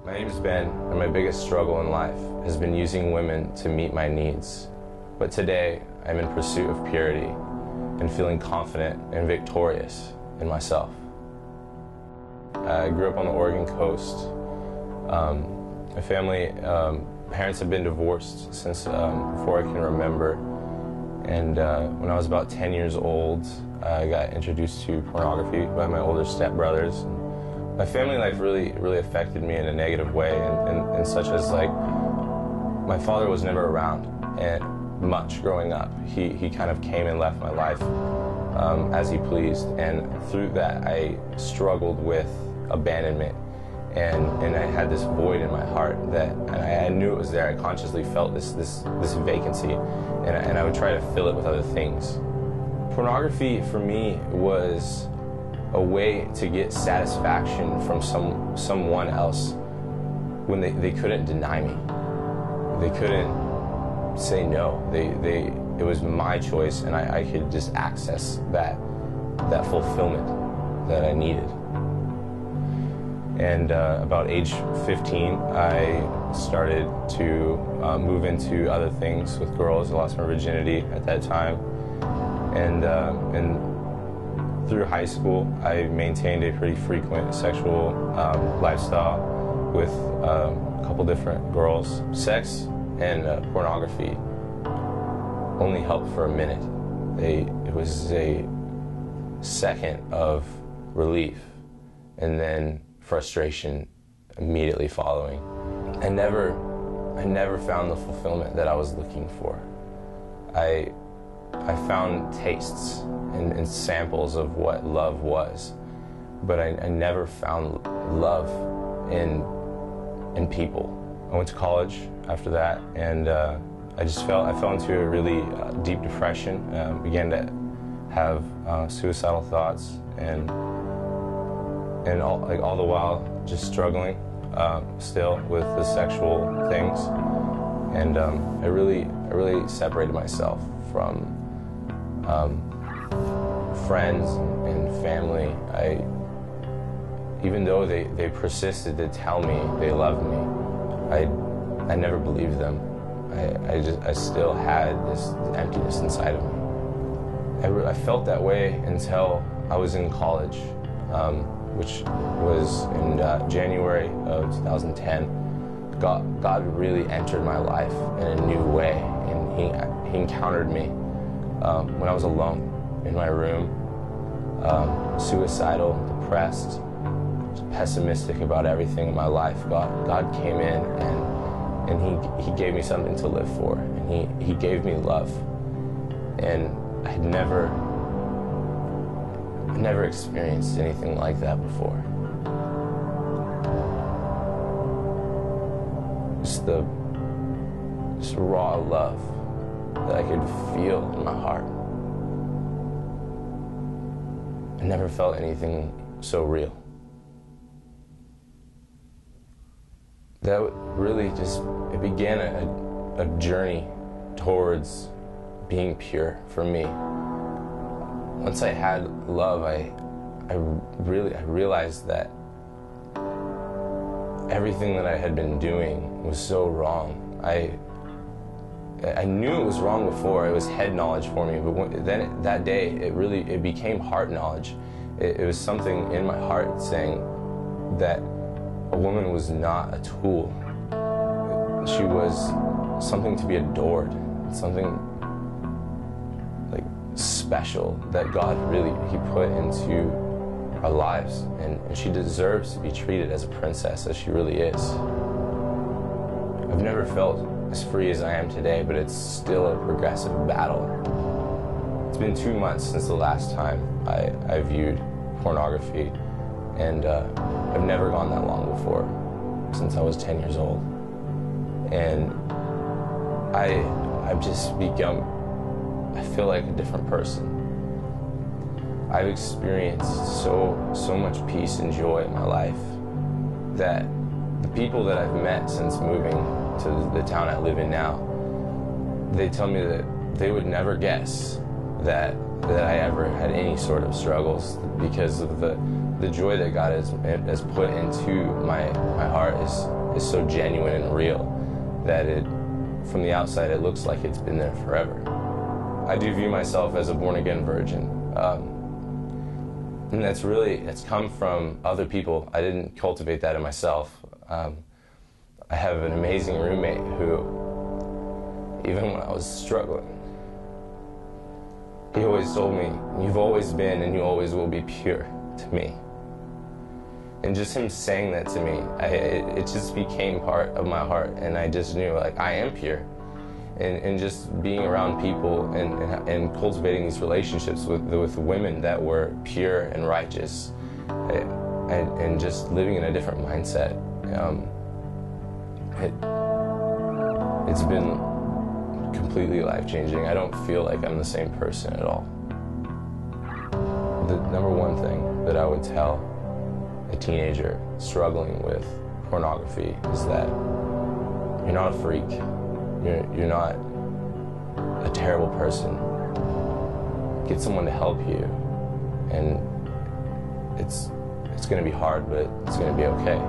My name is Ben, and my biggest struggle in life has been using women to meet my needs. But today, I'm in pursuit of purity and feeling confident and victorious in myself. I grew up on the Oregon coast. My family, parents have been divorced since before I can remember. And when I was about 10 years old, I got introduced to pornography by my older stepbrothers. My family life really affected me in a negative way, and such as, like, my father was never around and much growing up. He kind of came and left my life as he pleased, and through that I struggled with abandonment, and I had this void in my heart that, and I knew it was there. I consciously felt this vacancy, and I would try to fill it with other things. Pornography for me was a way to get satisfaction from someone else when they couldn't deny me. They couldn't say no. It was my choice, and I could just access that fulfillment that I needed. And about age 15, I started to move into other things with girls. I lost my virginity at that time, and through high school, I maintained a pretty frequent sexual lifestyle with a couple different girls. Sex and pornography only helped for a minute. It was a second of relief, and then frustration immediately following. I never found the fulfillment that I was looking for. I found tastes and samples of what love was, but I never found love in people. I went to college after that, and I fell into a really deep depression. Began to have suicidal thoughts, and all the while just struggling still with the sexual things, and I really separated myself from friends and family. Even though they persisted to tell me they loved me, I never believed them. I still had this emptiness inside of me. I felt that way until I was in college, which was in January of 2010. God really entered my life in a new way, and he encountered me when I was alone in my room, suicidal, depressed, pessimistic about everything in my life. God came in, and he gave me something to live for, and he gave me love, and I had never experienced anything like that before. Just raw love that I could feel in my heart. I never felt anything so real. That really it began a journey towards being pure for me. Once I had love, I realized that everything that I had been doing was so wrong. I knew it was wrong before. It was head knowledge for me, but then that day it became heart knowledge. It was something in my heart saying that a woman was not a tool. She was something to be adored, something like special that God he put into our lives, and she deserves to be treated as a princess, as she really is. I've never felt as free as I am today, but it's still a progressive battle. It's been 2 months since the last time I viewed pornography, and I've never gone that long before, since I was 10 years old. And I've just become, I feel like a different person. I've experienced so much peace and joy in my life that the people that I've met since moving to the town I live in now, they tell me that they would never guess that I ever had any sort of struggles because of the joy that God has put into my heart heart is so genuine and real that from the outside it looks like it's been there forever. I do view myself as a born-again virgin, and it's come from other people. I didn't cultivate that in myself. I have an amazing roommate who, even when I was struggling, he always told me, "You've always been and you always will be pure to me." And just him saying that to me, it just became part of my heart, and I just knew, like, I am pure. And just being around people and cultivating these relationships with women that were pure and righteous, and just living in a different mindset, it's been completely life-changing. I don't feel like I'm the same person at all. The number one thing that I would tell a teenager struggling with pornography is that you're not a freak. You're not a terrible person. Get someone to help you, and it's going to be hard, but it's going to be okay.